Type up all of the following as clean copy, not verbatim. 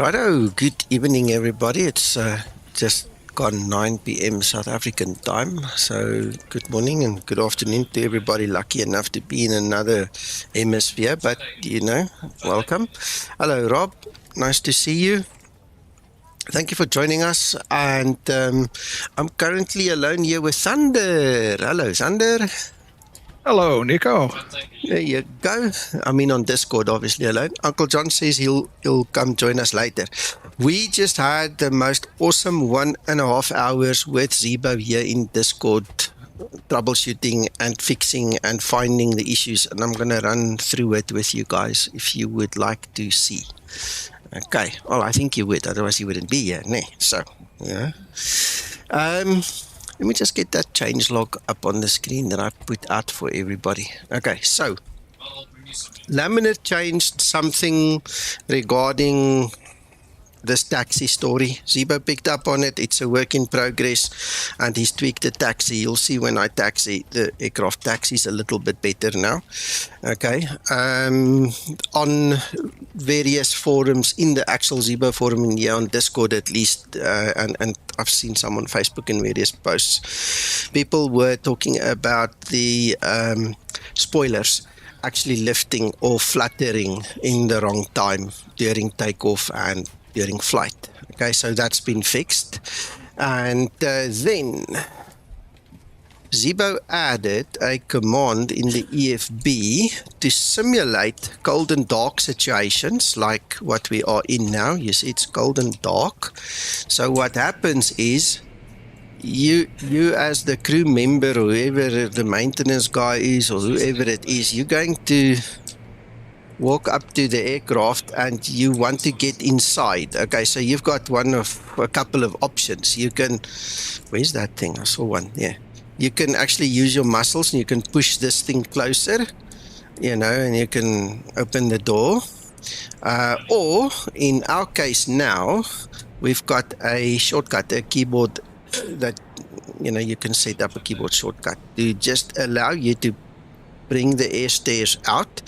Righto, good evening everybody. It's just gone 9 p.m. South African time. So good morning and good afternoon to everybody lucky enough to be in another hemisphere. But, welcome. Hello, Rob. Nice to see you. Thank you for joining us. And I'm currently alone here with Thunder. Hello, Thunder. Hello, Nico. There you go. I mean, on Discord, obviously alone. Uncle John says he'll come join us later. We just had the most awesome 1.5 hours with Zibo here in Discord, troubleshooting and fixing and finding the issues. And I'm going to run through it with you guys if you would like to see. Okay. Well, I think you would. Otherwise, you wouldn't be here. Nee. So, yeah. Let me just get that changelog up on the screen that I put out for everybody. Okay, so Laminar changed something regarding this taxi story. Zibo picked up on it. It's a work in progress, and he's tweaked the taxi. You'll see when I taxi, the aircraft taxi is a little bit better now. Okay, on various forums, in the actual Zibo forum in here on Discord at least, and I've seen some on Facebook in various posts, people were talking about the spoilers actually lifting or fluttering in the wrong time during takeoff and during flight. Okay, so that's been fixed. And then Zibo added a command in the EFB to simulate cold and dark situations like what we are in now. You see, it's cold and dark. So what happens is you as the crew member, or whoever the maintenance guy is, or whoever it is, you're going to walk up to the aircraft and you want to get inside. Okay, so you've got a couple of options. You can, where's that thing? I saw one. Yeah. You can actually use your muscles and you can push this thing closer, and you can open the door. Or in our case now, we've got a shortcut, a keyboard that, you can set up a keyboard shortcut to just allow you to bring the air stairs out,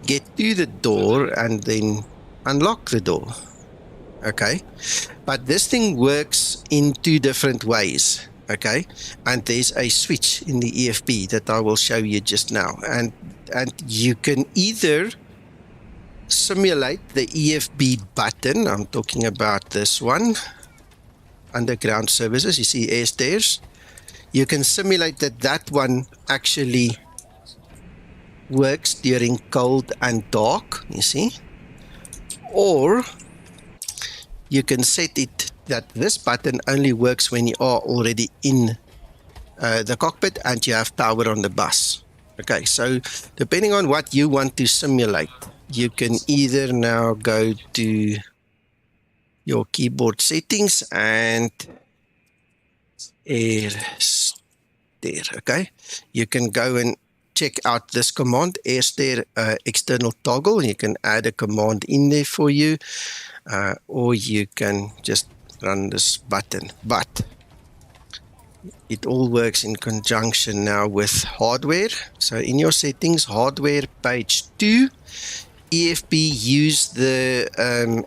get to the door, and then unlock the door. Okay, but this thing works in two different ways. Okay, and there's a switch in the EFB that I will show you just now, and you can either simulate the EFB button. I'm talking about this one, underground services. You see air stairs. You can simulate that one actually works during cold and dark, you see, or you can set it that this button only works when you are already in the cockpit and you have power on the bus. Okay, so depending on what you want to simulate, you can either now go to your keyboard settings and air stair. Okay, you can go and check out this command, air stair external toggle. You can add a command in there for you, or you can just run this button. But it all works in conjunction now with hardware. So in your settings, hardware page 2, EFB use the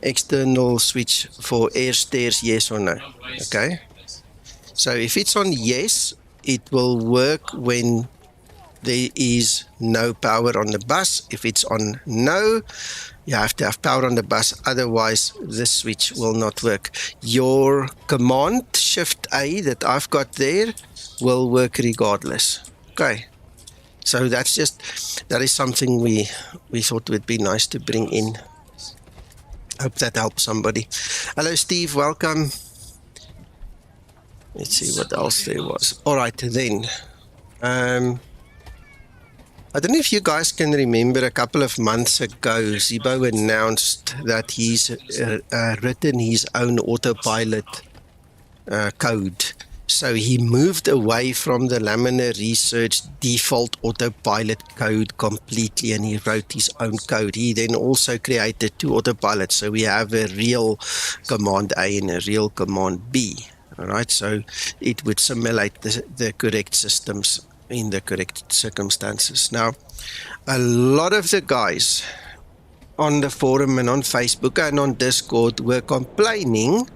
external switch for air stairs, yes or no. Okay. So if it's on yes, it will work when there is no power on the bus. If it's on no, you have to have power on the bus, otherwise the switch will not work. Your command Shift A that I've got there will work regardless. Okay, so that is something we thought would be nice to bring in. Hope that helps somebody. Hello Steve, welcome. Let's see what else there was. All right, then. I don't know if you guys can remember, a couple of months ago, Zibo announced that he's written his own autopilot code. So he moved away from the Laminar Research default autopilot code completely, and he wrote his own code. He then also created two autopilots. So we have a real command A and a real command B. All right, so it would simulate the correct systems in the correct circumstances. Now, a lot of the guys on the forum and on Facebook and on Discord were complaining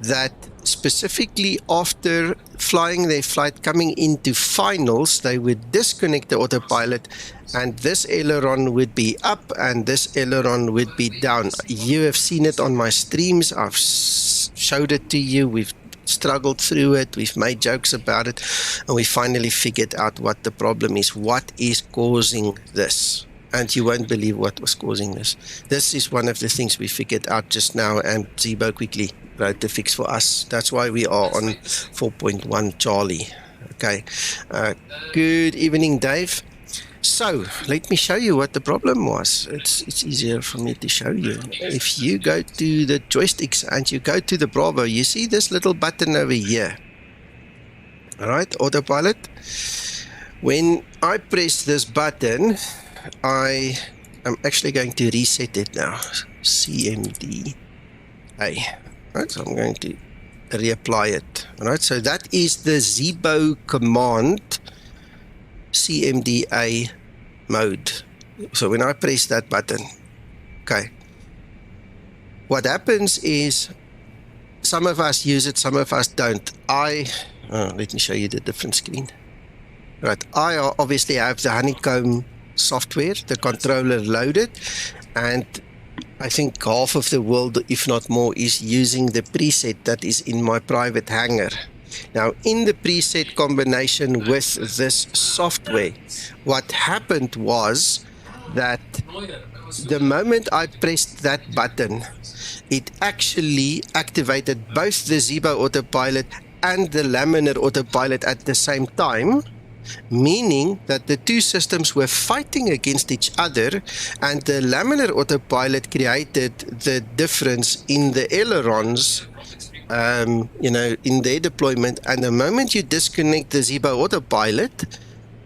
that specifically after flying their flight coming into finals, they would disconnect the autopilot and this aileron would be up and this aileron would be down. You have seen it on my streams. I've showed it to you. We've struggled through it. We've made jokes about it, and we finally figured out what the problem is. What is causing this? And you won't believe what was causing this. This is one of the things we figured out just now, and Zibo quickly wrote the fix for us. That's why we are on 4.1 Charlie. Okay. Good evening, Dave. So let me show you what the problem was. It's easier for me to show you. If you go to the joysticks and you go to the Bravo, you see this little button over here. All right, autopilot. When I press this button, I am actually going to reset it now. CMD A. Right, so I'm going to reapply it. All right, so that is the Zibo command. CMDA mode. So when I press that button, okay, what happens is some of us use it, some of us don't. Let me show you the different screen. Right, I obviously have the honeycomb software, the controller loaded, and I think half of the world, if not more, is using the preset that is in my private hangar. Now, in the preset combination with this software, what happened was that the moment I pressed that button, it actually activated both the Zibo autopilot and the laminar autopilot at the same time, meaning that the two systems were fighting against each other, and the laminar autopilot created the difference in the ailerons in their deployment. And the moment you disconnect the Zibo autopilot,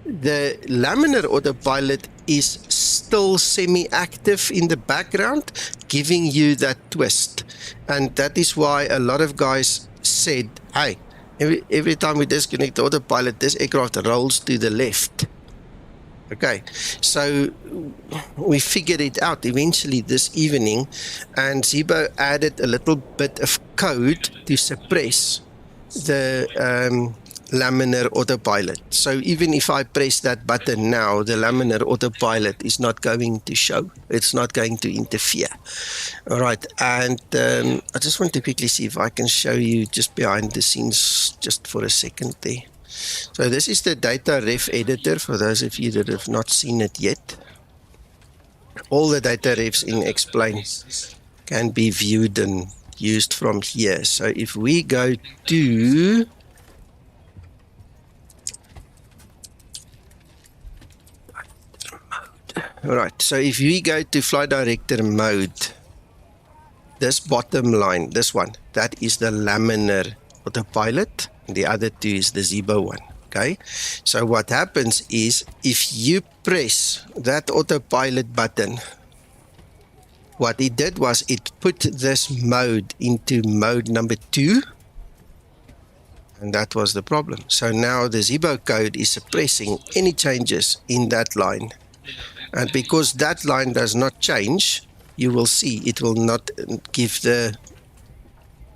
the laminar autopilot is still semi-active in the background, giving you that twist. And that is why a lot of guys said, hey, every time we disconnect the autopilot, this aircraft rolls to the left. Okay, so we figured it out eventually this evening, and Zibo added a little bit of code to suppress the laminar autopilot. So even if I press that button now, the laminar autopilot is not going to show. It's not going to interfere. All right, and I just want to quickly see if I can show you just behind the scenes just for a second there. So this is the data ref editor for those of you that have not seen it yet. All the data refs in Explain can be viewed and used from here. So if we go to Alright, so if we go to Flight Director mode, this bottom line, this one, that is the laminar autopilot. The other two is the Zibo one. Okay, so what happens is if you press that autopilot button, what it did was it put this mode into mode number 2, and that was the problem. So now the Zibo code is suppressing any changes in that line, and because that line does not change, you will see it will not give the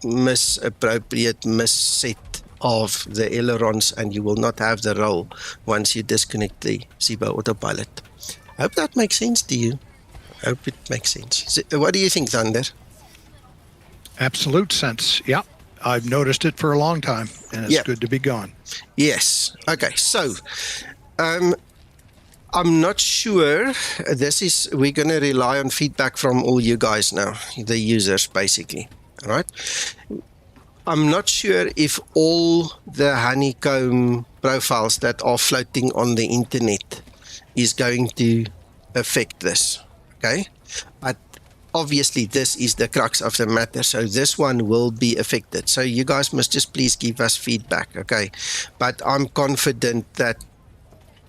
misappropriate misset of the ailerons, and you will not have the roll once you disconnect the Zibo autopilot. I hope that makes sense to you. I hope it makes sense. What do you think, Thunder? Absolute sense. Yeah, I've noticed it for a long time, and it's good to be gone. Yes. Okay, so I'm not sure. We're going to rely on feedback from all you guys now, the users basically. All right. I'm not sure if all the honeycomb profiles that are floating on the internet is going to affect this. Okay. But obviously this is the crux of the matter. So this one will be affected. So you guys must just please give us feedback. Okay. But I'm confident that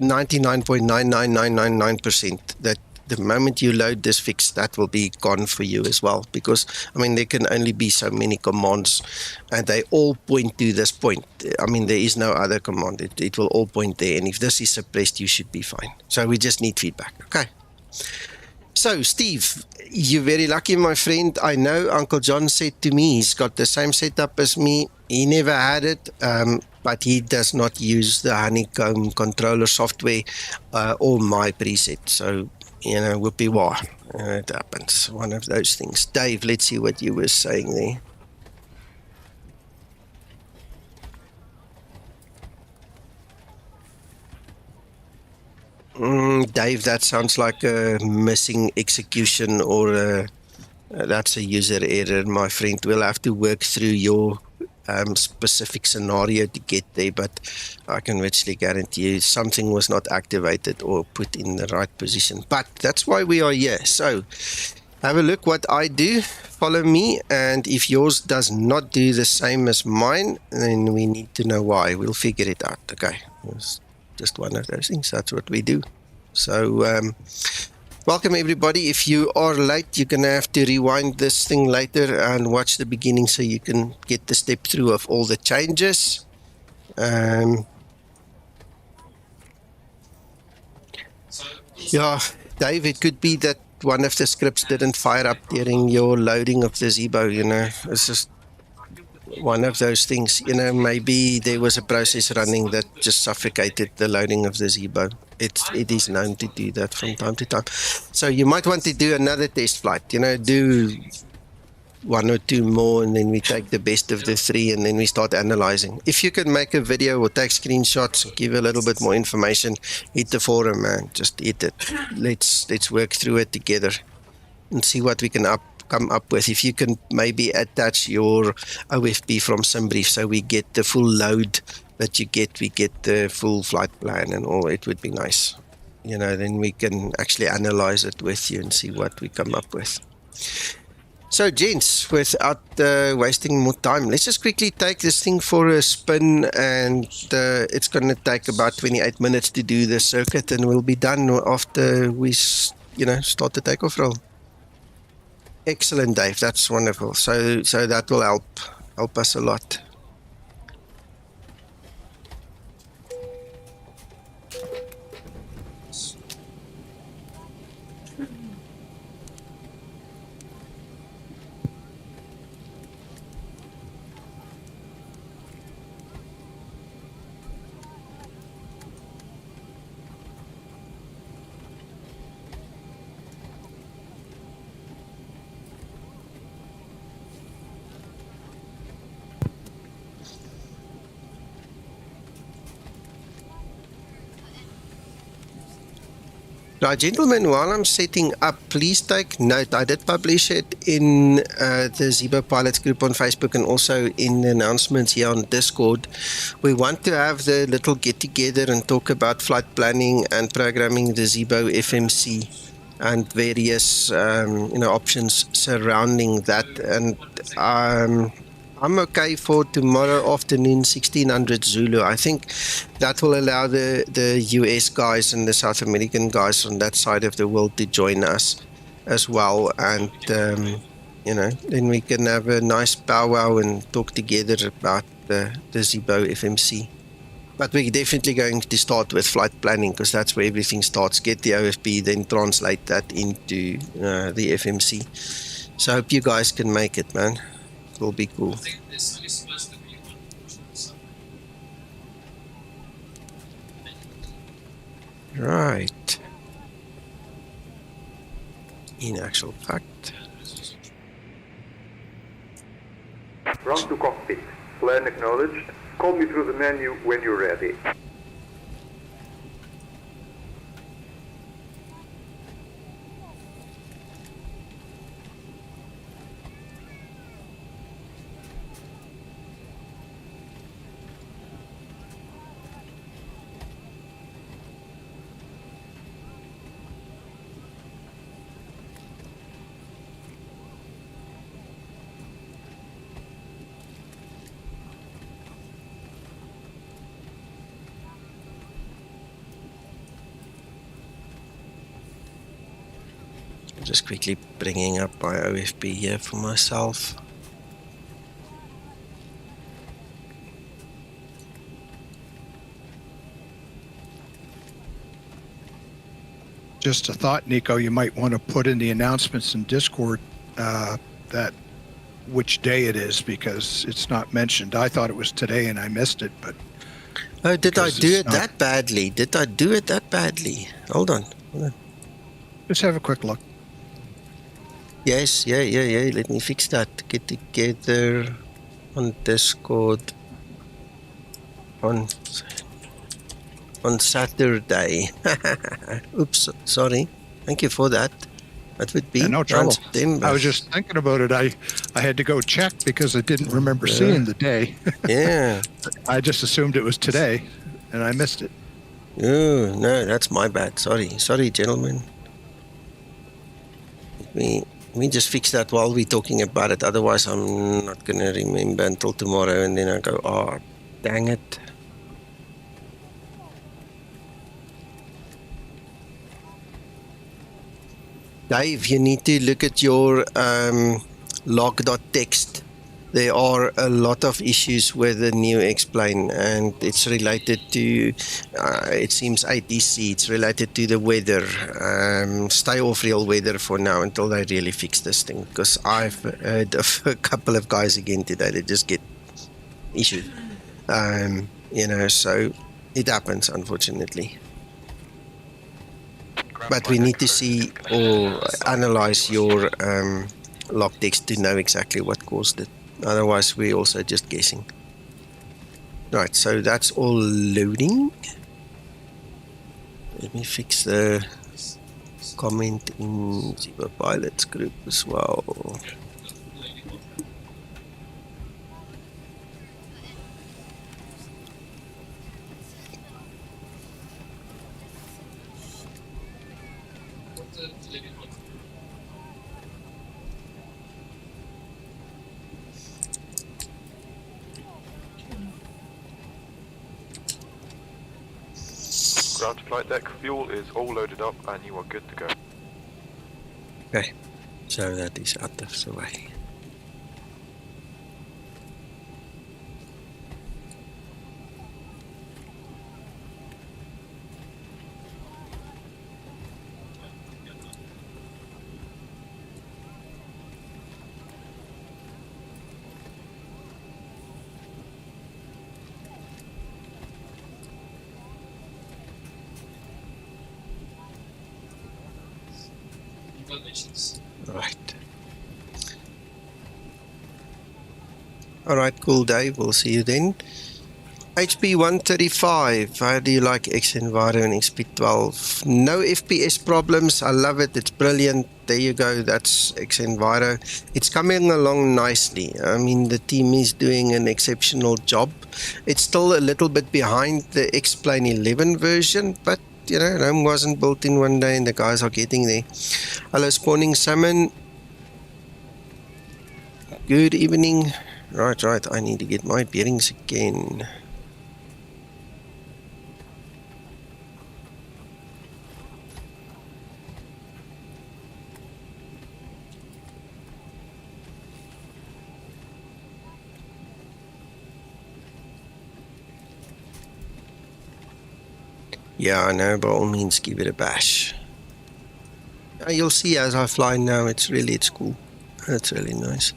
99.99999% that the moment you load this fix, that will be gone for you as well, because I mean there can only be so many commands and they all point to this point. I mean there is no other command. It will all point there, and if this is suppressed you should be fine. So we just need feedback. Okay, So, Steve, you're very lucky, my friend. I know Uncle John said to me he's got the same setup as me. He never had it, but he does not use the honeycomb controller software or my preset. So, whoopee wah. It happens. One of those things. Dave, let's see what you were saying there. Dave, that sounds like a missing execution or that's a user error, my friend. We'll have to work through your specific scenario to get there, but I can virtually guarantee you something was not activated or put in the right position. But that's why we are here. So have a look what I do. Follow me, and if yours does not do the same as mine, then we need to know why. We'll figure it out. Okay. It's just one of those things. That's what we do. So welcome everybody. If you are late, you're going to have to rewind this thing later and watch the beginning so you can get the step through of all the changes. Yeah, Dave, it could be that one of the scripts didn't fire up during your loading of the Zibo, It's just one of those things, maybe there was a process running that just suffocated the loading of the Zibo. It is known to do that from time to time. So you might want to do another test flight, do one or two more, and then we take the best of the three, and then we start analyzing. If you can make a video or take screenshots and give a little bit more information, hit the forum, man. Just hit it. Let's work through it together and see what we can come up with. If you can maybe attach your OFB from SimBrief so we get the full load that you get, we get the full flight plan and all, it would be nice. Then we can actually analyze it with you and see what we come up with. So, gents, without wasting more time, let's just quickly take this thing for a spin, and it's going to take about 28 minutes to do the circuit, and we'll be done after we, start the takeoff roll. Excellent, Dave. That's wonderful. So that will help us a lot. Now, gentlemen, while I'm setting up, please take note. I did publish it in the Zibo Pilots group on Facebook and also in the announcements here on Discord. We want to have the little get-together and talk about flight planning and programming the Zibo FMC and various options surrounding that. And I'm okay for tomorrow afternoon, 1600 Zulu. I think that will allow the US guys and the South American guys on that side of the world to join us as well. And, then we can have a nice powwow and talk together about the Zibo FMC. But we're definitely going to start with flight planning because that's where everything starts. Get the OFB, then translate that into the FMC. So I hope you guys can make it, man. Will be cool. Right. In actual fact. Run to cockpit. Plan acknowledged. Call me through the menu when you're ready. Just quickly bringing up my OFB here for myself. Just a thought, Nico, you might want to put in the announcements in Discord that which day it is, because it's not mentioned. I thought it was today and I missed it, but... Oh, did I do it that badly? Did I do it that badly? Hold on. Just have a quick look. Yes, yeah. Let me fix that. Get together on Discord on Saturday. Oops, sorry. Thank you for that. That would be no trouble. September. I was just thinking about it. I had to go check because I didn't remember seeing the day. Yeah. I just assumed it was today, and I missed it. Oh, no, that's my bad. Sorry, gentlemen. Let me just fix that while we're talking about it. Otherwise, I'm not going to remember until tomorrow, and then I go, oh, dang it. Dave, you need to look at your log.txt. There are a lot of issues with the new X-Plane, and it's related to, it seems ATC, it's related to the weather. Stay off real weather for now until they really fix this thing, because I've heard of a couple of guys again today that just get issued. So it happens, unfortunately. But we need to see or analyze your log text to know exactly what caused it. Otherwise, we're also just guessing. Right, so that's all loading. Let me fix the comment in Zibo Pilots group as well. Ground to flight deck, fuel is all loaded up and you are good to go. Okay, so that is out of the way. Right. Alright, cool, Dave. We'll see you then. HP135. How do you like xEnviro and XP12? No FPS problems. I love it. It's brilliant. There you go. That's xEnviro. It's coming along nicely. I mean, the team is doing an exceptional job. It's still a little bit behind the X-Plane 11 version, but Rome wasn't built in one day and the guys are getting there. Hello, Spawning Salmon. Good evening. Right. I need to get my bearings again. Yeah, I know, by all means, give it a bash. You'll see as I fly now, it's cool. It's really nice.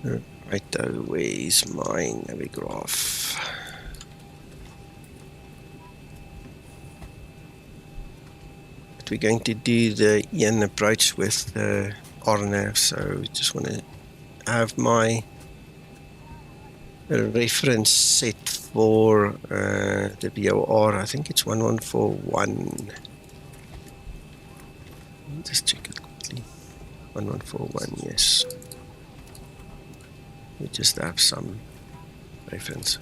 Righto, where's my navigraph? But we're going to do the Ian approach with the RNAV, so we just want to have my reference set for the BOR. I think it's 1141. Just check it quickly. 1141, yes. We just have some reference.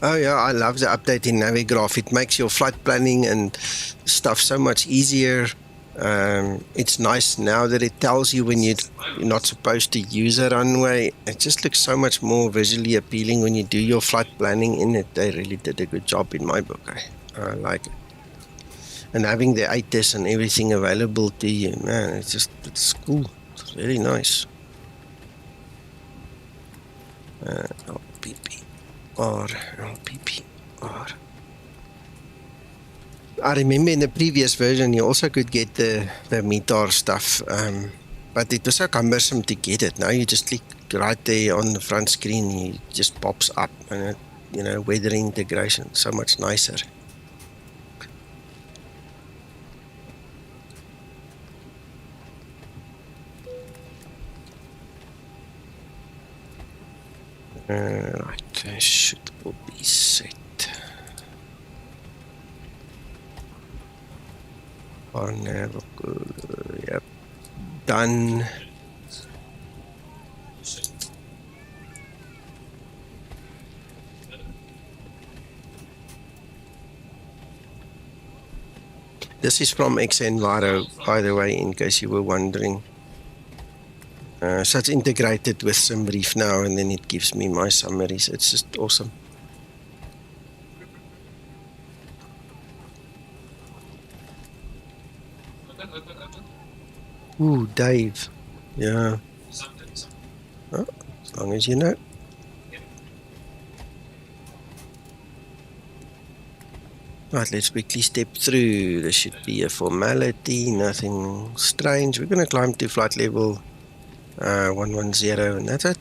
Oh yeah, I love the update in Navigraph. It makes your flight planning and stuff so much easier. It's nice now that it tells you when you're not supposed to use a runway. It just looks so much more visually appealing when you do your flight planning in it. They really did a good job in my book. I like it. And having the ATIS and everything available to you, man, it's cool. It's very nice. LPPR. I remember in the previous version you also could get the METAR stuff, but it was so cumbersome to get it. Now you just click right there on the front screen, it just pops up, and it, weather integration, so much nicer. Right, should all be set. Yep, done. This is from xEnviro, by the way, in case you were wondering. So it's integrated with SimBrief now, and then it gives me my summaries. It's just awesome. Ooh, Dave. Yeah. Oh, as long as you know. Right, let's quickly step through. There should be a formality, nothing strange. We're going to climb to flight level 110, and that's it.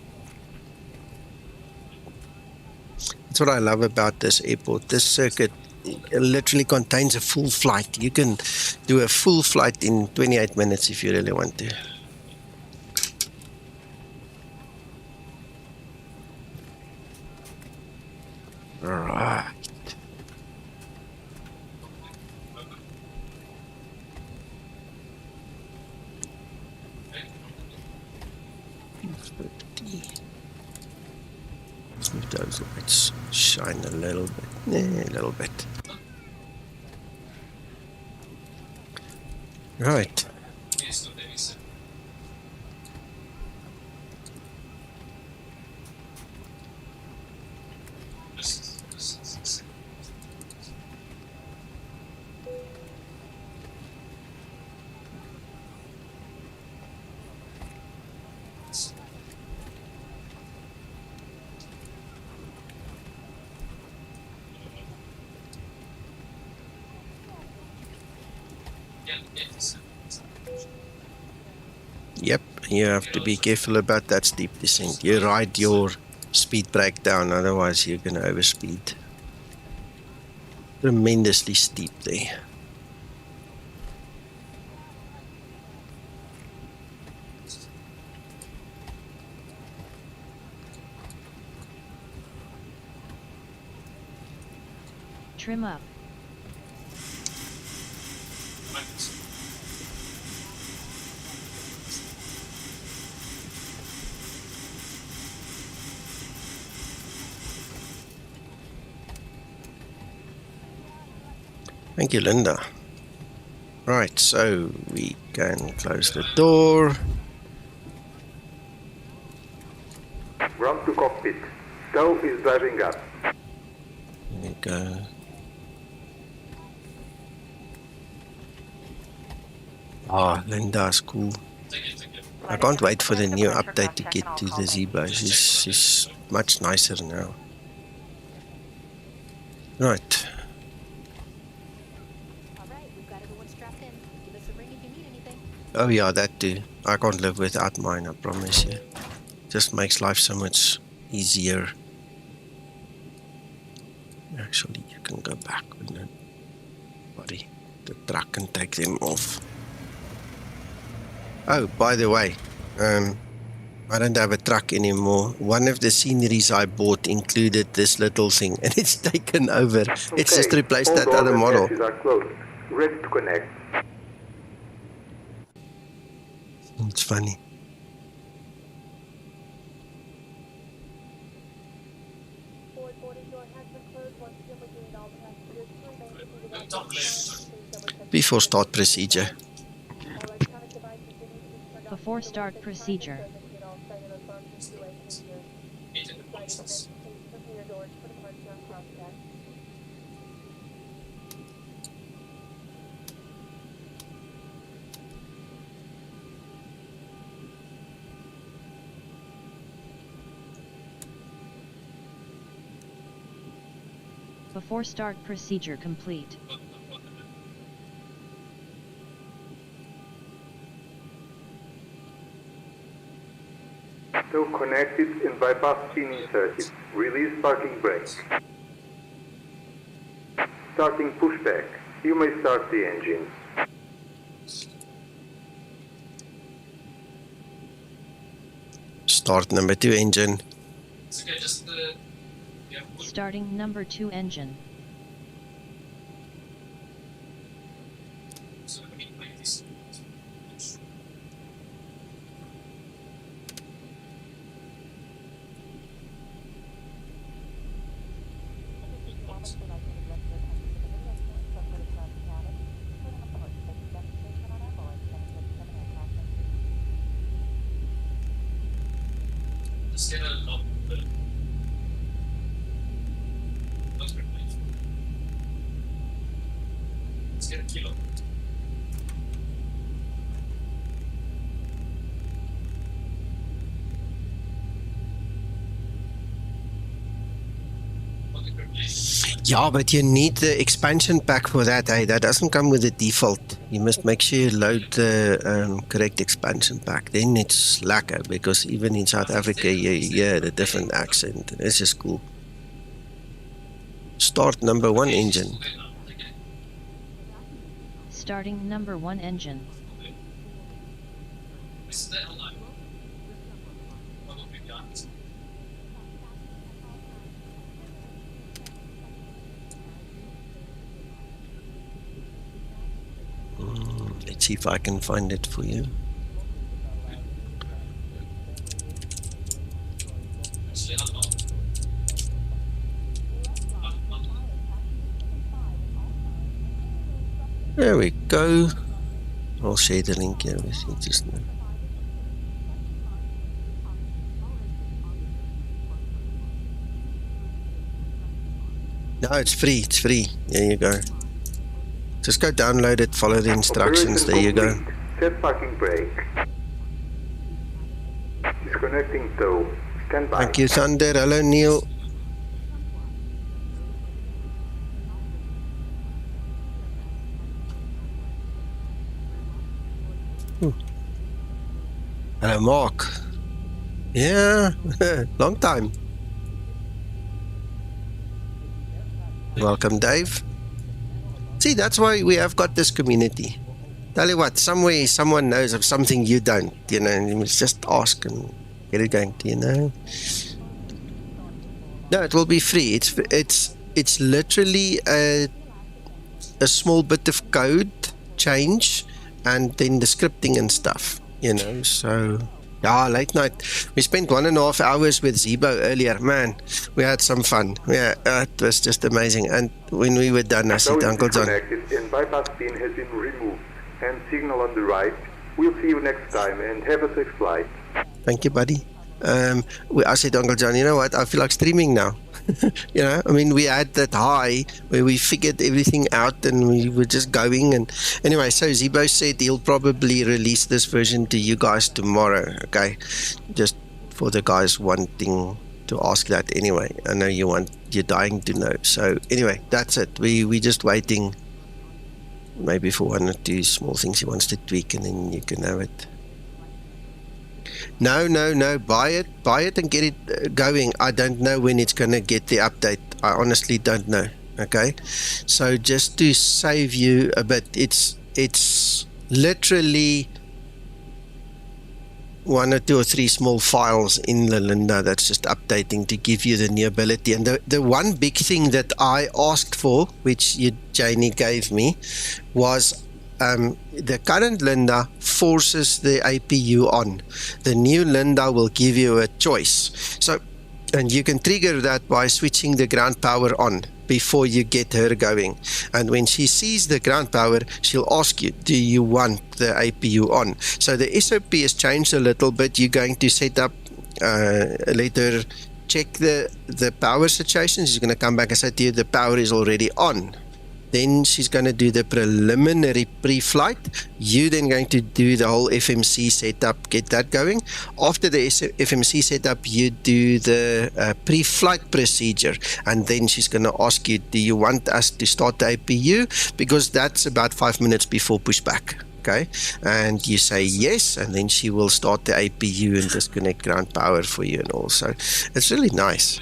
That's what I love about this airport. This circuit literally contains a full flight. You can do a full flight in 28 minutes if you really want to. Right. Let's move those lights, shine a little bit, a little bit. Right. Yep, you have to be careful about that steep descent. You ride your speed brake down, otherwise you're going to overspeed. Tremendously steep there. Trim up. Thank you, Linda. Right, so we can close the door. Ground to cockpit. Stow is driving up. There we go. Ah, Linda's cool. I can't wait for the new update to get to the Zibo. She's much nicer now. Right. Oh yeah, that too. I can't live without mine, I promise you. Just makes life so much easier. Actually, you can go back with the truck and take them off. Oh, by the way, I don't have a truck anymore. One of the sceneries I bought included this little thing, and it's taken over. It's just replaced that other model. Are closed. Ready to connect. It's funny. Before start procedure. Before start procedure. Before start procedure complete. Tow connected and bypass pin inserted. Release parking brake. Starting pushback. You may start the engines. Start number 2 engine. Starting number 2 engine. Yeah, but you need the expansion pack for that. Hey, that doesn't come with the default. You must make sure you load the correct expansion pack. Then it's lekker, because even in South Africa you hear the different accent. It's just cool. Start number 1 engine. Starting number 1 engine. Let's see if I can find it for you. There we go. I'll share the link here with you just now. No, it's free. It's free. There you go. Just go download it, follow the instructions. There you go. Set parking brake. Disconnecting tow. Stand by. Thank you, Thunder. Hello, Neil. Hello, Mark. Yeah, long time. Welcome, Dave. See, that's why we have got this community. Tell you what, somewhere someone knows of something you don't, you know, you must just ask and get it going, do you know? No, it will be free. It's literally a small bit of code change and then the scripting and stuff, you know, so... Yeah, late night. We spent 1.5 hours with Zibo earlier. Man, we had some fun. Yeah, it was just amazing. And when we were done, I said, Uncle John. And bypass pin has been removed. And signal on the right. We'll see you next time and have a safe flight. Thank you, buddy. I said, Uncle John, you know what? I feel like streaming now. You know, I mean, we had that high where we figured everything out and we were just going. And anyway, so Zibo said he'll probably release this version to you guys tomorrow. Okay, just for the guys wanting to ask that anyway. I know you're dying to know. So anyway, that's it. We just waiting maybe for 1 or 2 small things he wants to tweak, and then you can have it. No, buy it and get it going. I don't know when it's going to get the update. I honestly don't know. Okay, so just to save you a bit, it's literally 1 or 2 or 3 small files in the Linda that's just updating to give you the new ability. And the one big thing that I asked for, which Janie gave me, was the current Linda forces the APU on. The new Linda will give you a choice. So, and you can trigger that by switching the ground power on. before you get her going. And when she sees the ground power, she'll ask you, do you want the APU on? So the SOP has changed a little bit. You're going to set up, let her check the power situation. She's going to come back and say to you, the power is already on. Then she's going to do the preliminary pre-flight. You then going to do the whole FMC setup, get that going. After the FMC setup, you do the pre-flight procedure, and then she's going to ask you, do you want us to start the APU? Because that's about 5 minutes before pushback. Okay, and you say yes, and then she will start the APU and disconnect ground power for you, and also it's really nice.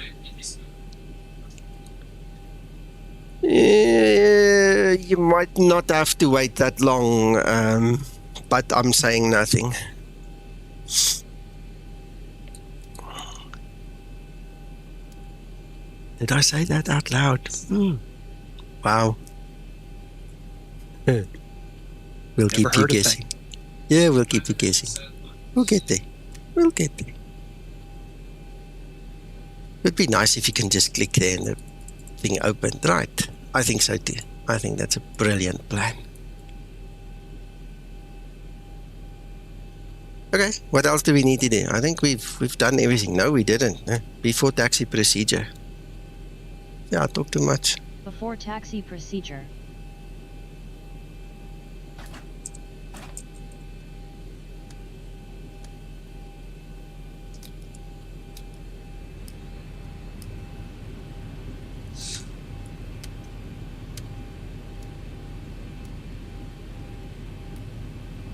You might not have to wait that long, but I'm saying nothing. Did I say that out loud? Wow. We'll keep you guessing. Yeah, we'll keep you guessing. We'll get there. We'll get there. It'd be nice if you can just click there and the thing opened. Right. I think so too. I think that's a brilliant plan. Okay, what else do we need to do? I think we've done everything. No, we didn't. Before taxi procedure. Yeah, I talk too much. Before taxi procedure.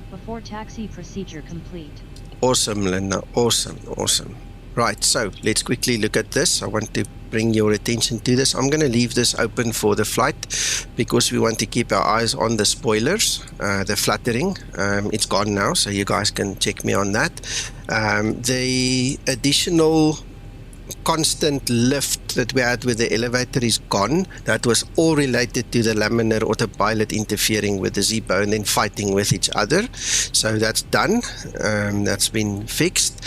Before taxi procedure complete. Awesome, Linda. Awesome, awesome. Right, so let's quickly look at this. I want to bring your attention to this. I'm going to leave this open for the flight because we want to keep our eyes on the spoilers, the fluttering. It's gone now, so you guys can check me on that. The additional constant lift that we had with the elevator is gone. That was all related to the laminar autopilot interfering with the Zibo and then fighting with each other. So that's done. That's been fixed.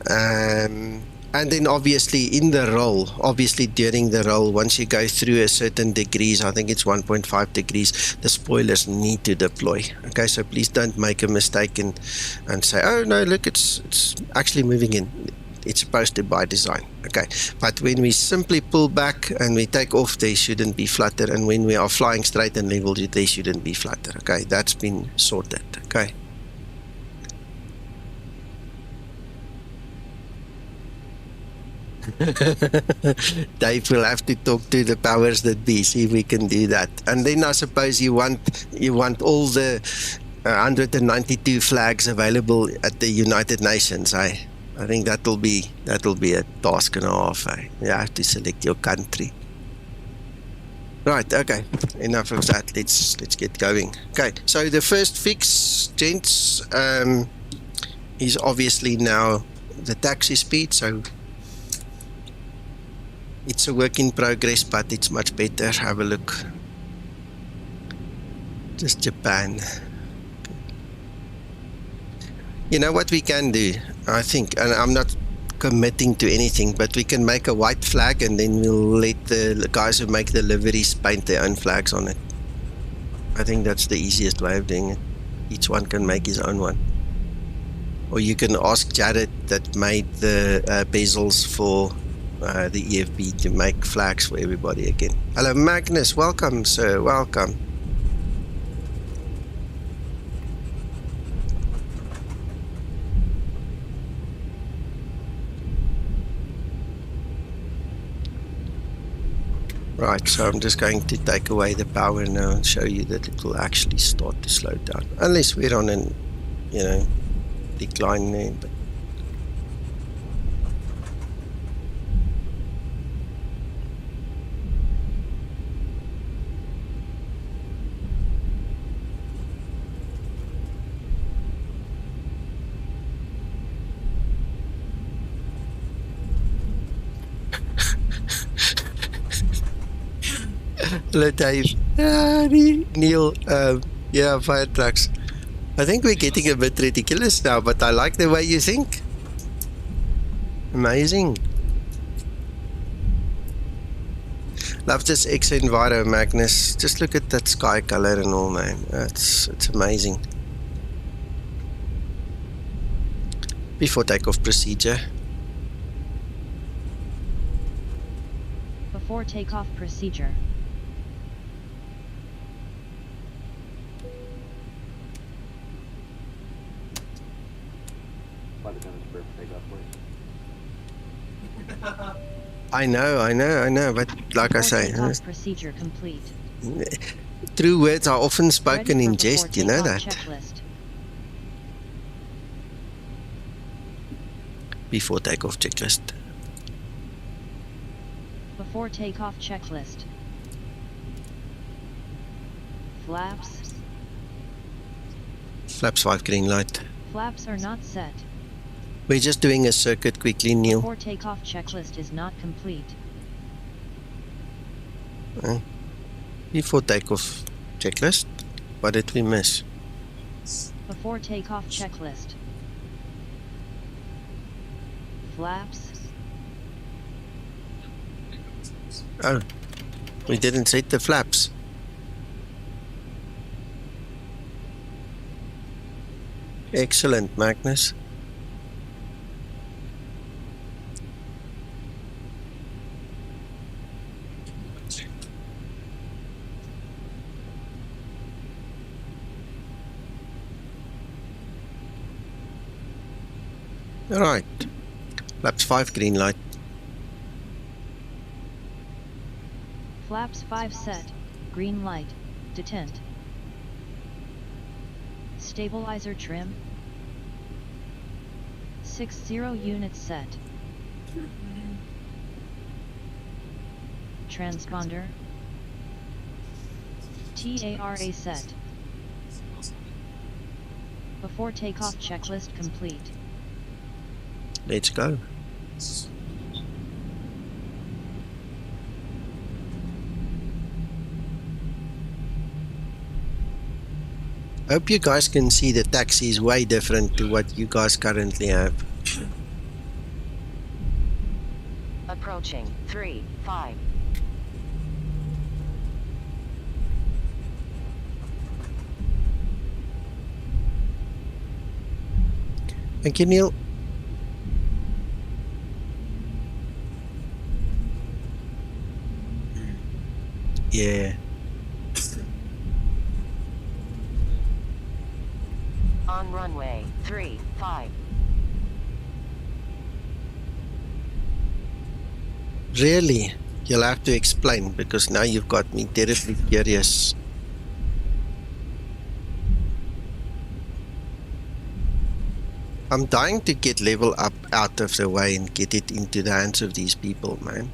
And then obviously in the roll, during the roll, once you go through a certain degrees, I think it's 1.5 degrees, the spoilers need to deploy. Okay, so please don't make a mistake and say, oh no, look, it's actually moving in. It's supposed to by design. Okay, but when we simply pull back and we take off, they shouldn't be flutter, and when we are flying straight and level, they shouldn't be flutter. Okay, that's been sorted. Okay. Dave will have to talk to the powers that be, see if we can do that. And then I suppose you want all the 192 flags available at the United Nations, eh? I think that'll be a task and a half. You have to select your country. Right, okay. Enough of that. Let's get going. Okay, so the first fix, gents, is obviously now the taxi speed. So it's a work in progress, but it's much better. Have a look. Just Japan. You know what we can do? I think, and I'm not committing to anything, but we can make a white flag and then we'll let the guys who make the liveries paint their own flags on it. I think that's the easiest way of doing it. Each one can make his own one. Or you can ask Jared that made the bezels for the EFB to make flags for everybody again. Hello Magnus, welcome sir, welcome. Right, so I'm just going to take away the power now and show you that it will actually start to slow down. Unless we're on an, decline there. But hello Dave. Neil, yeah, fire trucks. I think we're getting a bit ridiculous now, but I like the way you think. Amazing. Love this xEnviro, Magnus. Just look at that sky color and all, man. It's amazing. Before takeoff procedure. Before takeoff procedure. I know, but like I say, procedure complete. True words are often spoken Ready in for jest, you before know takeoff that. Checklist. Before takeoff checklist. Before takeoff checklist. Flaps. Flaps 5 green light. Flaps are not set. We're just doing a circuit quickly, Neil. Before takeoff checklist is not complete. Before takeoff checklist. What did we miss? Before takeoff checklist. Flaps. Oh, we didn't set the flaps. Excellent, Magnus. Alright, flaps 5 green light. Flaps 5 set. Green light. Detent. Stabilizer trim. 60 units set. Transponder. TARA set. Before takeoff checklist complete. Let's go. Hope you guys can see the taxi is way different to what you guys currently have. Approaching 3-5. Thank you, Neil. Yeah. On runway 3-5. Really? You'll have to explain, because now you've got me terribly curious. I'm dying to get level up out of the way and get it into the hands of these people, man.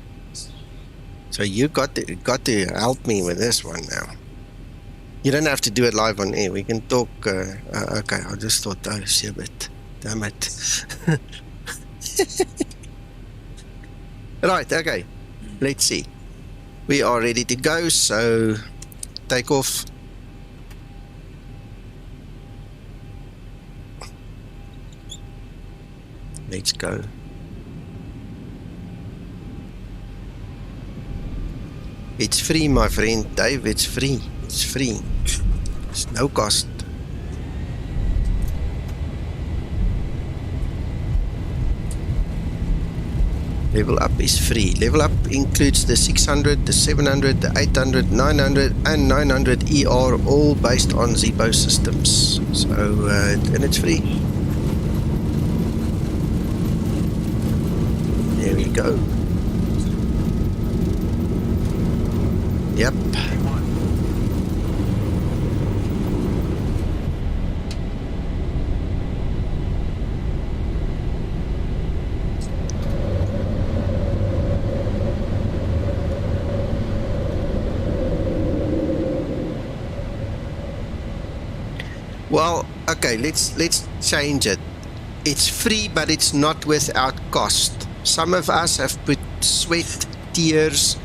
So you got to help me with this one now. You don't have to do it live on air. We can talk. Okay, I just thought that was a bit. Damn it. Right, okay. Let's see. We are ready to go, so take off. Let's go. It's free, my friend Dave. It's free. It's free. It's no cost. Level up is free. Level up includes the 600, the 700, the 800, 900 and 900 ER, all based on Zibo systems. So, and it's free. There we go. Yep. Well, okay, let's change it. It's free, but it's not without cost. Some of us have put sweat, tears,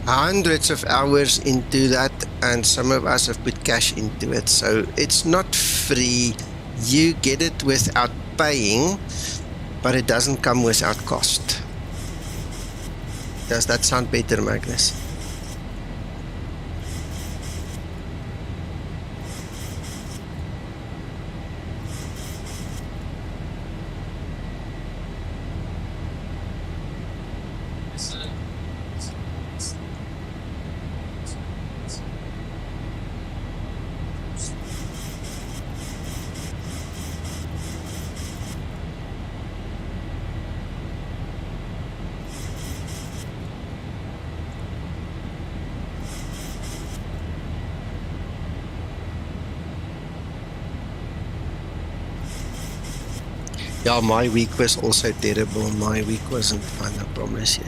hundreds of hours into that, and some of us have put cash into it. So it's not free. You get it without paying, but it doesn't come without cost. Does that sound better, Magnus? Yeah, my week was also terrible. My week wasn't fun, I promise you.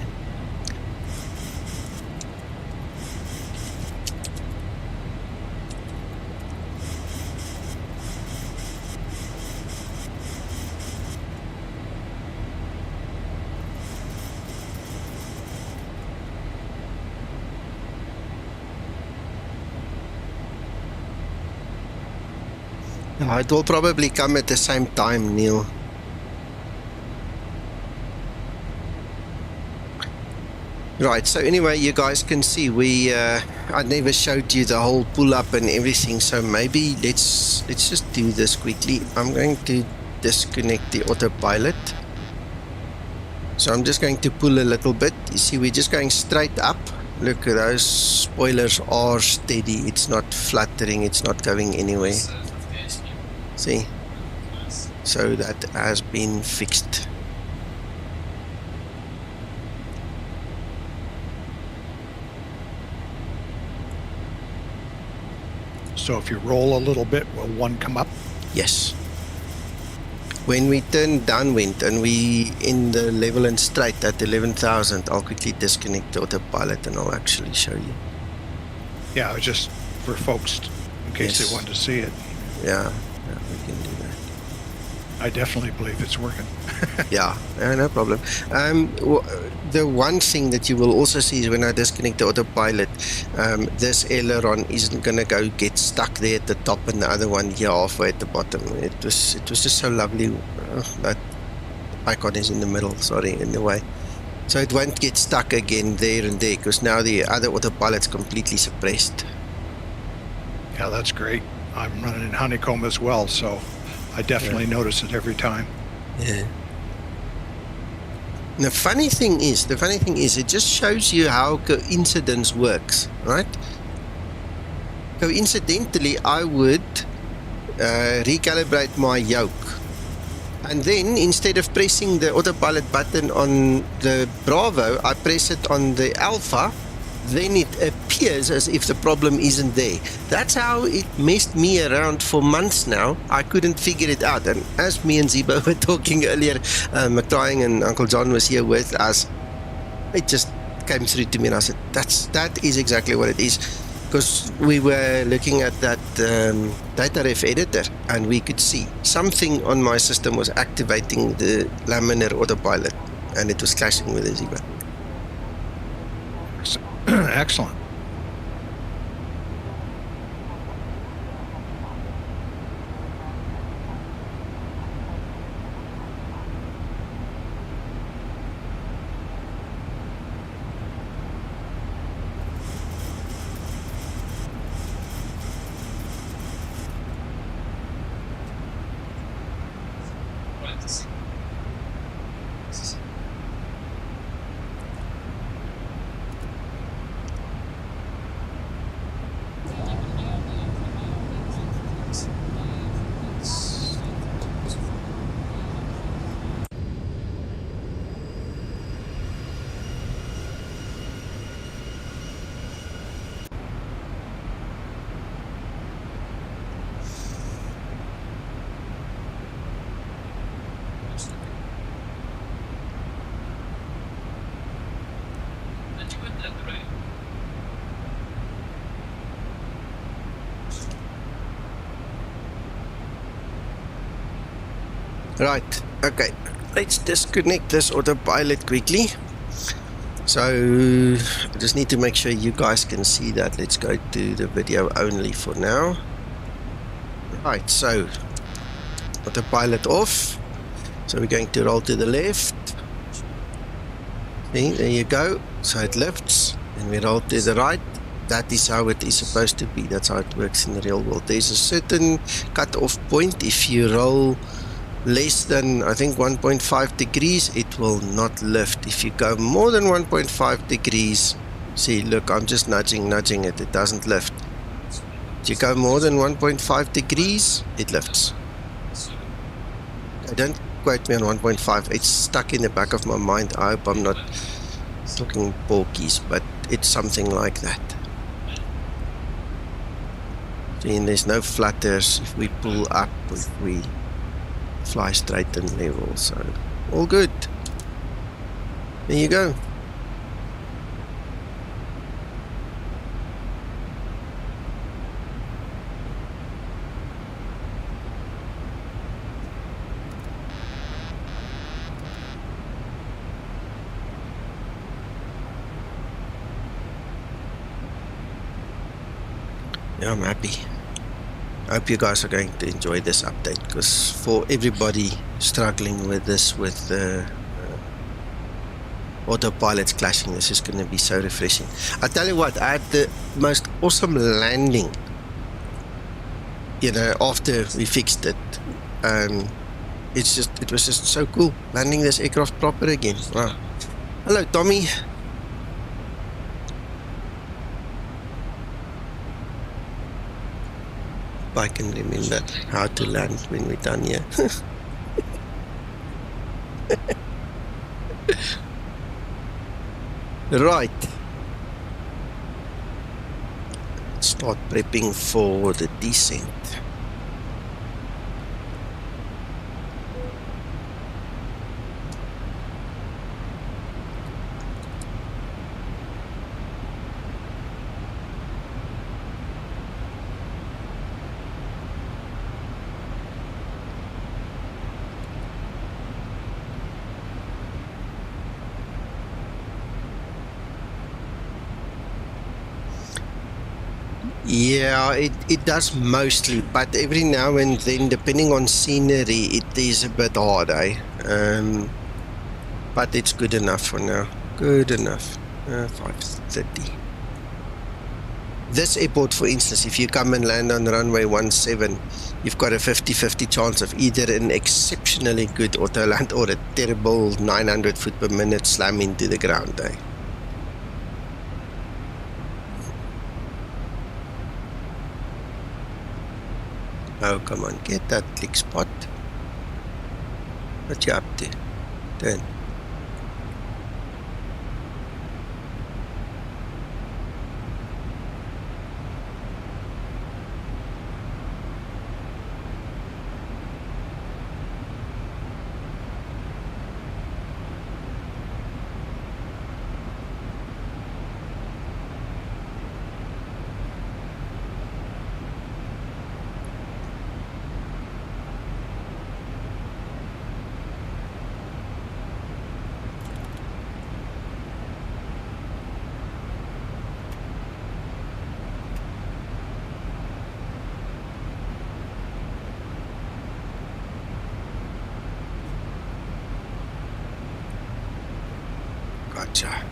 It will probably come at the same time, Neil. Right, so anyway, you guys can see I never showed you the whole pull-up and everything, so maybe let's just do this quickly. I'm going to disconnect the autopilot. So I'm just going to pull a little bit. You see, we're just going straight up. Look, those spoilers are steady. It's not fluttering, it's not going anywhere. See? So that has been fixed. So if you roll a little bit, will one come up? Yes. When we turn downwind and we in the level and straight at 11,000, I'll quickly disconnect the autopilot and I'll actually show you. Yeah, just for folks, in case they wanted to see it. Yeah, we can do that. I definitely believe it's working. Yeah, no problem. The one thing that you will also see is when I disconnect the autopilot, this aileron isn't going to go get stuck there at the top and the other one here halfway at the bottom. It was just so lovely. That icon is in the middle, sorry, in the way. So it won't get stuck again there and there because now the other autopilot's completely suppressed. Yeah, that's great. I'm running in honeycomb as well, so I definitely notice it every time. Yeah. The funny thing is, it just shows you how coincidence works, right? Coincidentally, I would recalibrate my yoke. And then, instead of pressing the autopilot button on the Bravo, I press it on the Alpha. Then it appears as if the problem isn't there. That's how it messed me around for months now. I couldn't figure it out. And as me and Zibo were talking earlier, McTrying and Uncle John was here with us, it just came through to me and I said, that is exactly what it is. Because we were looking at that data ref editor and we could see something on my system was activating the laminar autopilot and it was clashing with the Zibo. Excellent. Right, okay, let's disconnect this autopilot quickly. So I just need to make sure you guys can see that. Let's go to the video only for now. Right, so autopilot off. So we're going to roll to the left. See, there you go. So it lifts and we roll to the right. That is how it is supposed to be. That's how it works in the real world. There's a certain cut-off point. If you roll less than, I think, 1.5 degrees, it will not lift. If you go more than 1.5 degrees, see, look, I'm just nudging it, it doesn't lift. If you go more than 1.5 degrees, it lifts. Don't quote me on 1.5, it's stuck in the back of my mind. I hope I'm not talking porkies, but it's something like that. See, and there's no flutters if we pull up, if we fly straight and level, so all good. There you go. Yeah, I'm happy. I hope you guys are going to enjoy this update, because for everybody struggling with this, with autopilots clashing, this is going to be so refreshing. I tell you what, I had the most awesome landing, you know, after we fixed it. It was just so cool landing this aircraft proper again. Wow. Hello, Tommy. I can remember how to land when we're done here. Right. Start prepping for the descent. Yeah, it does mostly, but every now and then, depending on scenery, it is a bit hard, eh? But it's good enough for now. Good enough. 5:30. This airport, for instance, if you come and land on runway 17, you've got a 50-50 chance of either an exceptionally good auto land or a terrible 900 foot per minute slam into the ground, eh? Oh, come on, get that click spot. What you up to? Turn. Gotcha.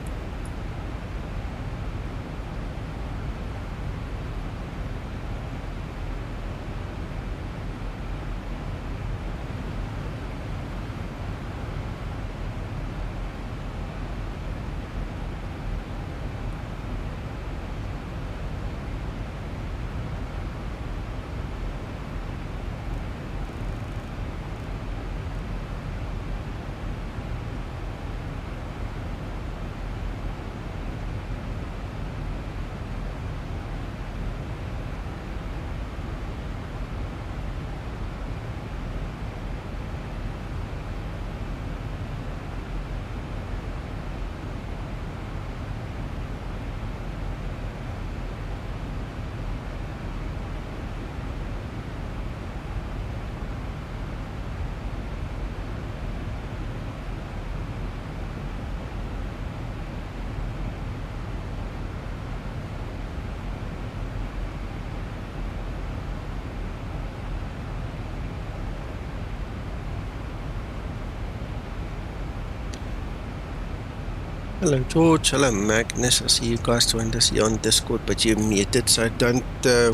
Hello George, hello Magnus. I see you guys joined us here on Discord, but you're muted, so don't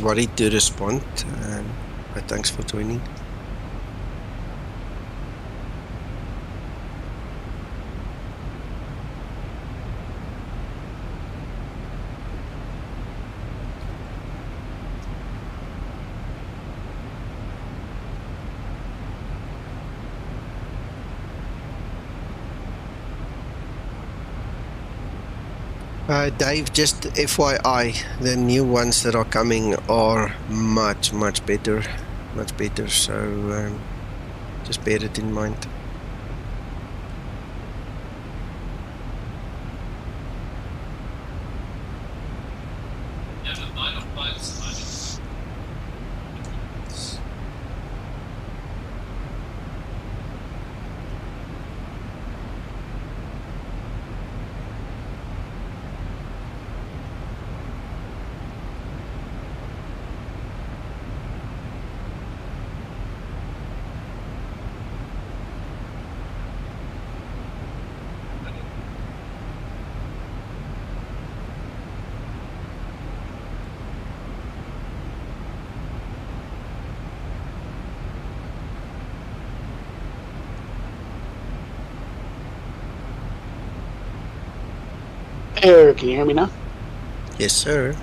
worry to respond. But thanks for joining. Dave, just FYI, the new ones that are coming are much better, so Just bear it in mind. Hey, can you hear me now? Yes, sir.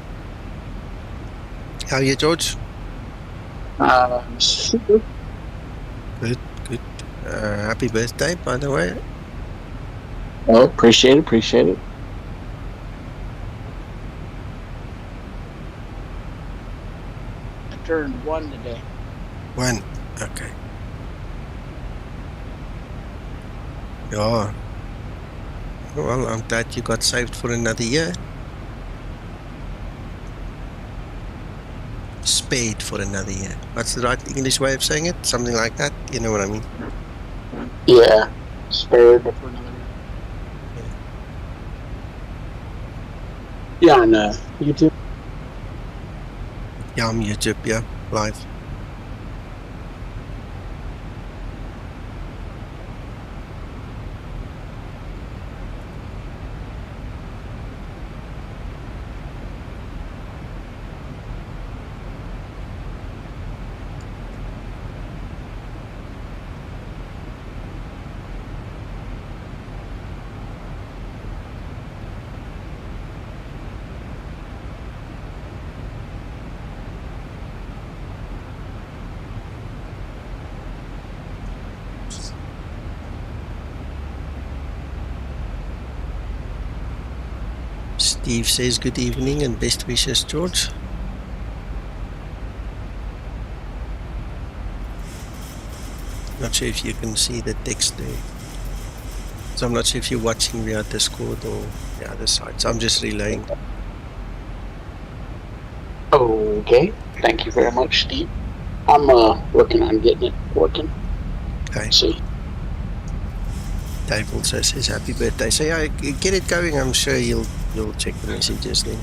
How are you, George? Super. Good, good. Happy birthday, by the way. Oh, appreciate it. I turned 1 today. 1. Okay. Yeah. Well, I'm glad you got saved for another year. Spared for another year. What's the right English way of saying it? Something like that? You know what I mean? Yeah, spared for another year. Yeah, on YouTube. Yeah, on YouTube, yeah, live. Steve says good evening and best wishes, George. Not sure if you can see the text there. So I'm not sure if you're watching via Discord or the other side. So I'm just relaying. Okay, thank you very much, Steve. I'm working on getting it working. Okay. See. Dave also says happy birthday. So yeah, get it going. I'm sure you'll check the messages then.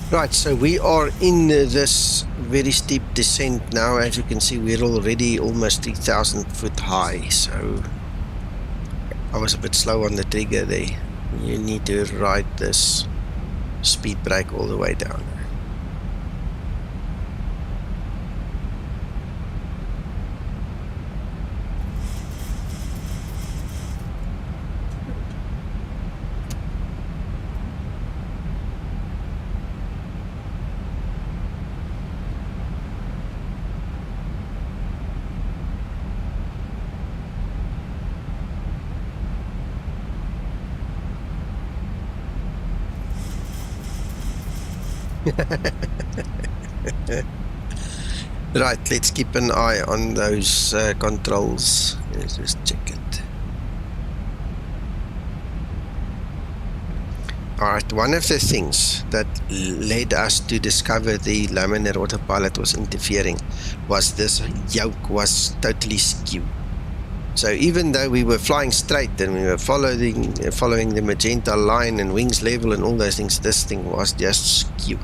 Right, so we are in this very steep descent now. As you can see, we're already almost 3,000 foot high. So I was a bit slow on the trigger there. You need to ride this speed brake all the way down. Right, let's keep an eye on those controls. Let's just check it. Alright, one of the things that led us to discover the laminar autopilot was interfering was this yoke was totally skewed. So even though we were flying straight and we were following the magenta line and wings level and all those things, this thing was just skewed.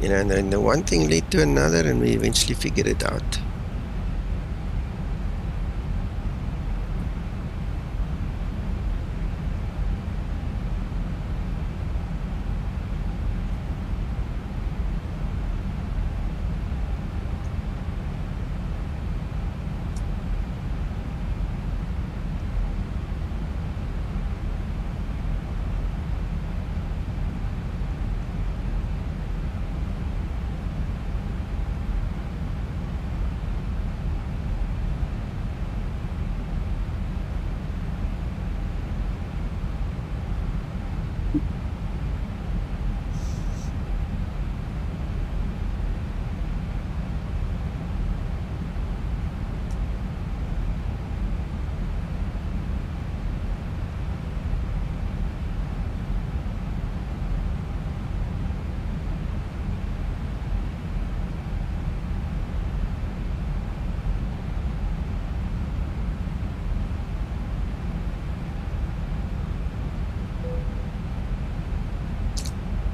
You know, and then the one thing led to another and we eventually figured it out.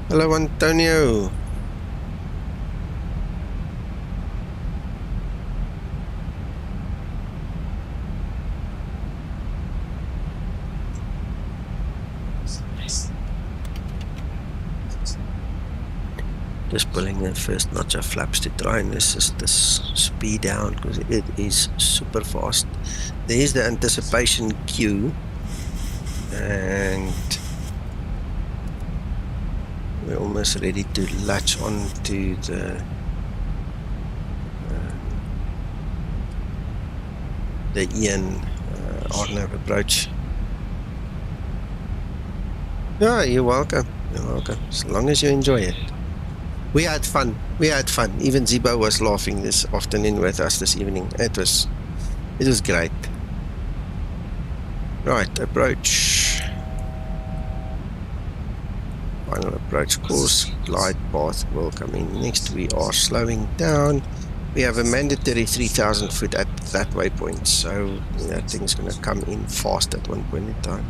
Hello, Antonio. Just pulling the first notch of flaps to try and assist this speed down because it is super fast. There's the anticipation cue, and we're almost ready to latch on to the Ian Arnav approach. Yeah, you're welcome. You're welcome. As long as you enjoy it. We had fun. Even Zibo was laughing this afternoon with us this evening. It was great. Right, approach. Final approach course. Glide path will come in next. We are slowing down. We have a mandatory 3,000 foot at that waypoint, so that thing's going to come in fast at one point in time.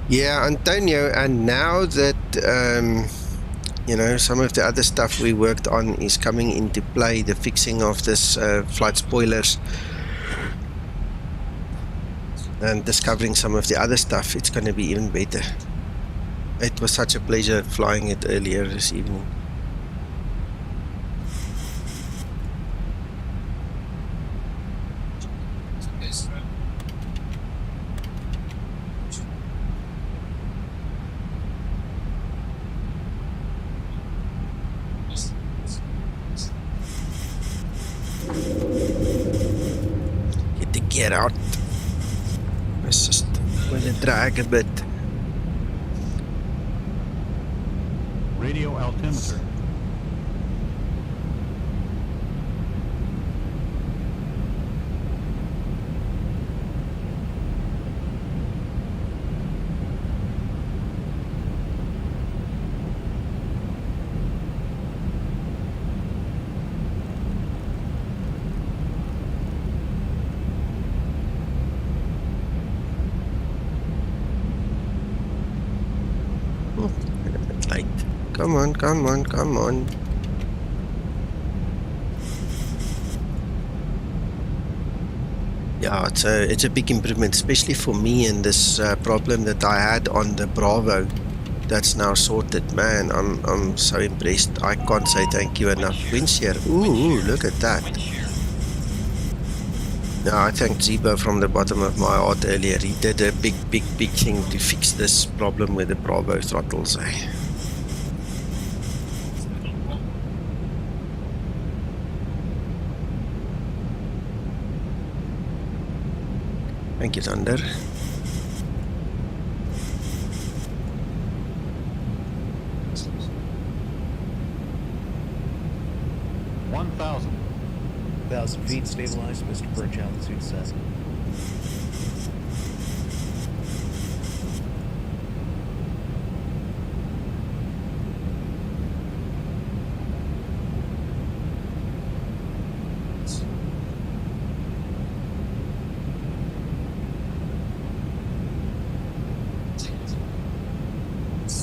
Yeah, Antonio, and now that you know, some of the other stuff we worked on is coming into play, the fixing of this flight spoilers and discovering some of the other stuff, it's going to be even better. It was such a pleasure flying it earlier this evening. Get out. Let's just let it drag a bit. Radio altimeter. Come on. Yeah, it's a big improvement, especially for me, and this problem that I had on the Bravo. That's now sorted. Man, I'm so impressed. I can't say thank you enough. Windshear. Ooh, look at that. Yeah, I thanked Zibo from the bottom of my heart earlier. He did a big thing to fix this problem with the Bravo throttles. Thank you, Thunder. Thousand feet stabilized, Mr. Birch, altitude set.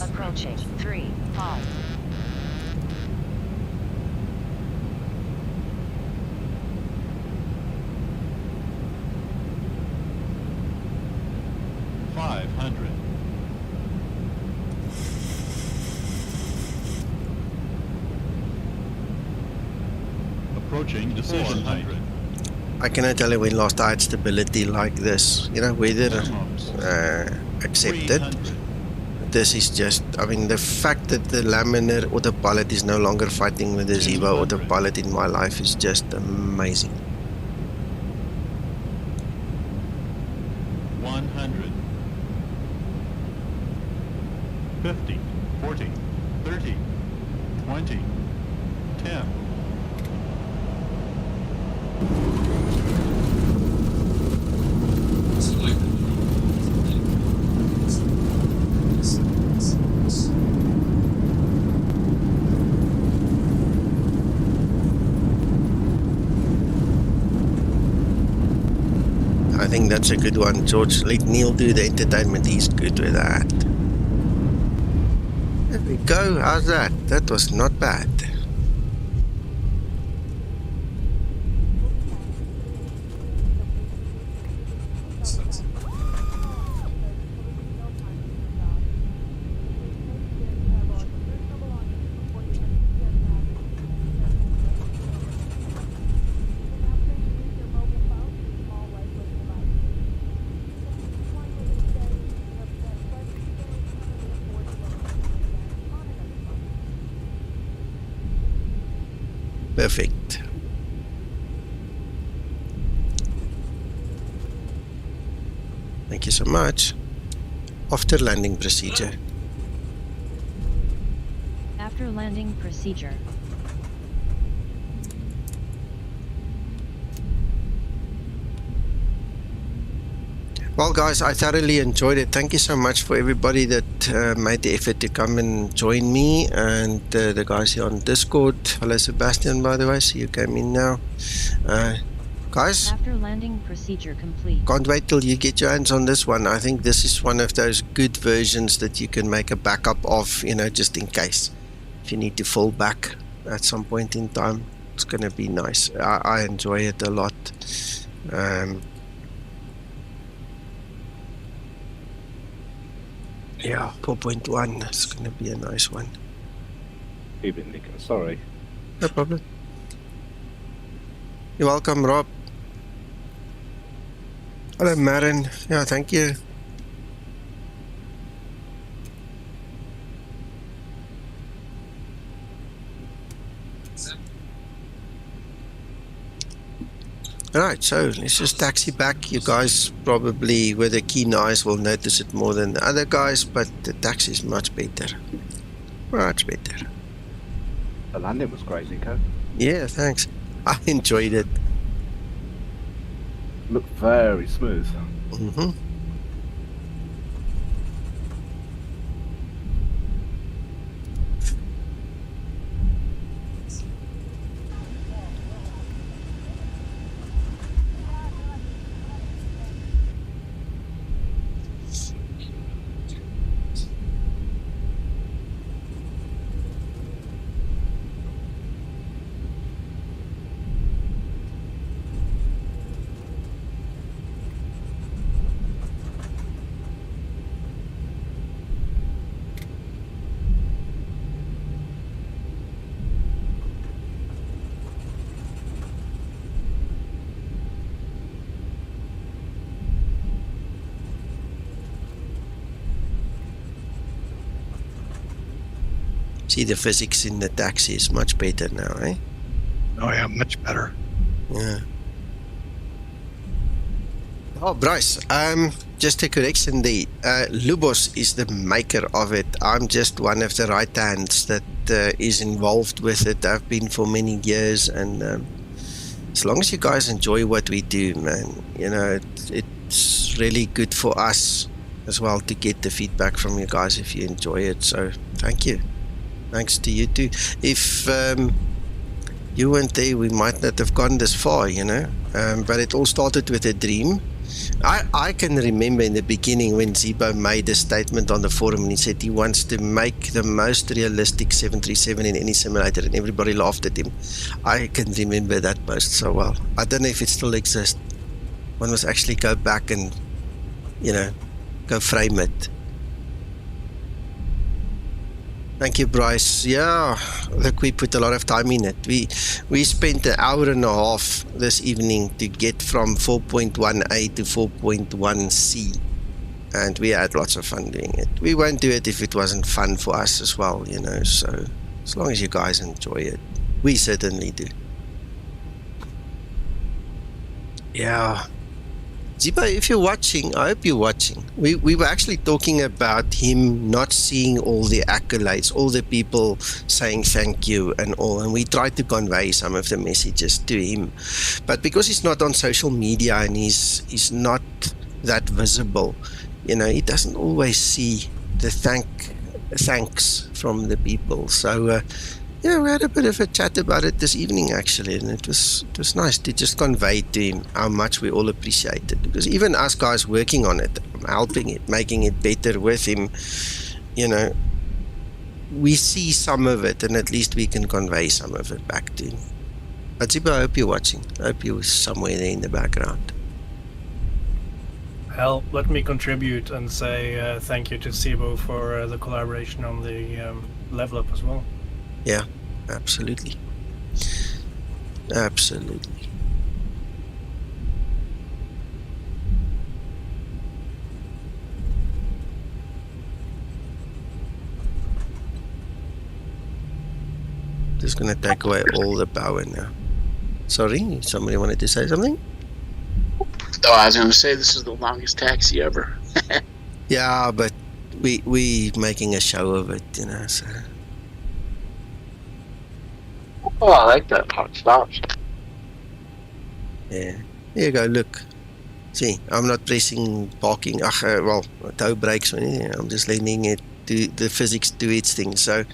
Approaching 3, 5. Approaching decision height. I cannot tell you when last I had stability like this. You know, weather accepted. This is just, I mean, the fact that the laminar autopilot is no longer fighting with the Zibo autopilot in my life is just amazing. 100. 50, 40, 30, 20, 10. think that's a good one, George. Let Neil do the entertainment. He's good with that. There we go. How's that? That was not bad. Perfect. Thank you so much. After landing procedure. After landing procedure. Well, guys, I thoroughly enjoyed it. Thank you so much for everybody that made the effort to come and join me, and the guys here on Discord. Hello, Sebastian, by the way. See you came in now. Guys, After landing procedure complete. can't wait till you get your hands on this one. I think this is one of those good versions that you can make a backup of, you know, just in case. If you need to fall back at some point in time, it's going to be nice. I enjoy it a lot. Yeah, 4.1 is going to be a nice one. Even Nick, sorry. No problem. You're welcome, Rob. Hello, Marin. Yeah, thank you. Alright, so let's just taxi back. You guys probably with a keen eyes will notice it more than the other guys, but the taxi is much better. Much better. The landing was great, Nico. Yeah, thanks. I enjoyed it. Looked very smooth. Mm-hmm. See, the physics in the taxi is much better now, eh? Oh yeah, much better. Yeah. Oh, Bryce, just a correction there. Lubos is the maker of it. I'm just one of the right hands that is involved with it. I've been for many years, and as long as you guys enjoy what we do, man, you know, it's really good for us as well to get the feedback from you guys if you enjoy it. So thank you. Thanks to you too. If you weren't there, we might not have gone this far, you know. But it all started with a dream. I can remember in the beginning when Zibo made a statement on the forum and he said he wants to make the most realistic 737 in any simulator, and everybody laughed at him. I can remember that post so well. I don't know if it still exists. One must actually go back and, you know, go frame it. Thank you, Bryce. Yeah, look, we put a lot of time in it. We spent an hour and a half this evening to get from 4.1a to 4.1c, and we had lots of fun doing it. We won't do it if it wasn't fun for us as well, you know, so as long as you guys enjoy it, we certainly do. Yeah. Zibo, if you're watching, I hope you're watching. We were actually talking about him not seeing all the accolades, all the people saying thank you and all, and we tried to convey some of the messages to him. But because he's not on social media and he's not that visible, you know, he doesn't always see the thanks from the people. So Yeah, we had a bit of a chat about it this evening actually, and it was nice to just convey to him how much we all appreciate it, because even us guys working on it, helping it, making it better with him, you know, we see some of it, and at least we can convey some of it back to him. But Zibo, I hope you're watching. I hope you're somewhere there in the background. Well, let me contribute and say thank you to Zibo for the collaboration on the level up as well. Yeah, absolutely. Absolutely. Just gonna take away all the power now. Sorry, somebody wanted to say something? Oh, I was going to say this is the longest taxi ever. Yeah, but we making a show of it, you know, so. Oh, I like that how it stops. Yeah. Here you go, look. See, I'm not pressing parking, well, toe brakes or anything. I'm just letting it do the physics do its thing. So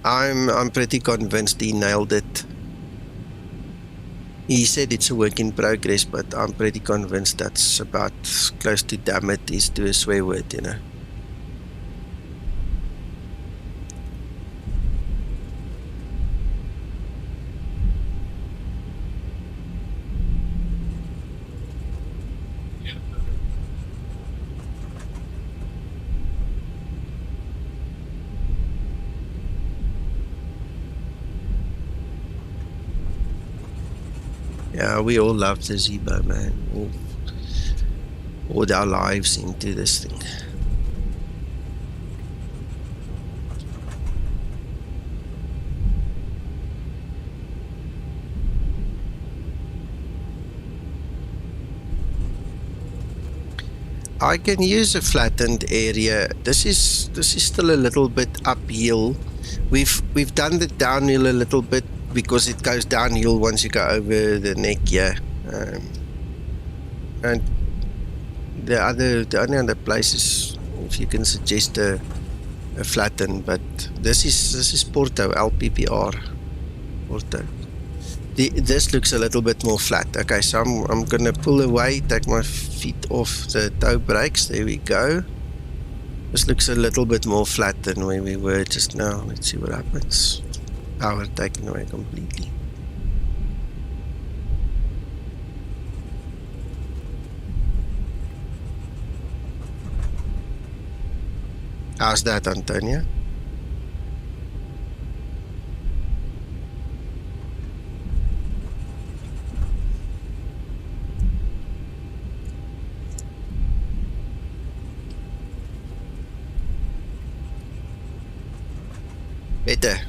I'm pretty convinced he nailed it. He said it's a work in progress, but I'm pretty convinced that's about as close to damn it is to a swear word, you know. Yeah, we all love the Zibo, man. We've poured our lives into this thing. I can use a flattened area. This is still a little bit uphill. We've done the downhill a little bit, because it goes downhill once you go over the neck, yeah. And the only other places, if you can suggest a flatten, but this is Porto, LPPR, Porto. This looks a little bit more flat. Okay, so I'm gonna pull away, take my feet off the toe brakes. There we go. This looks a little bit more flat than where we were just now. Let's see what happens. Power taken away completely. How's that, Antonia? Better.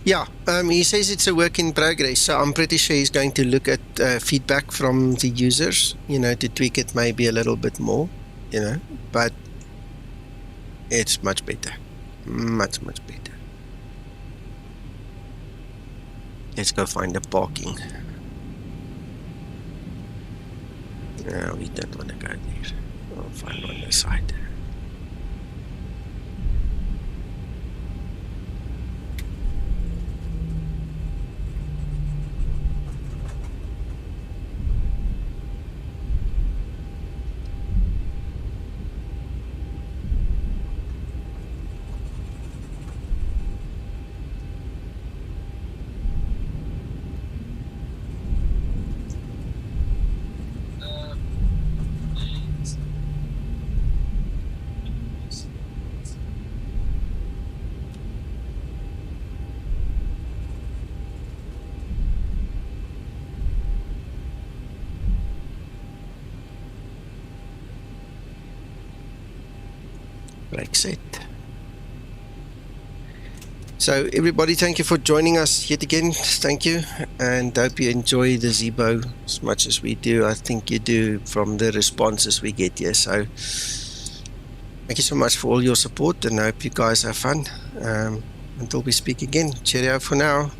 Yeah, he says it's a work in progress, so I'm pretty sure he's going to look at feedback from the users, you know, to tweak it maybe a little bit more, you know, but it's much better, much better. Let's go find the parking. No, we don't want to go there. We'll find one on the side. Like it. So everybody, thank you for joining us yet again. Thank you, and hope you enjoy the Zibo as much as we do. I think you do from the responses we get here. So Thank you so much for all your support, and I hope you guys have fun. Until we speak again, cheerio for now.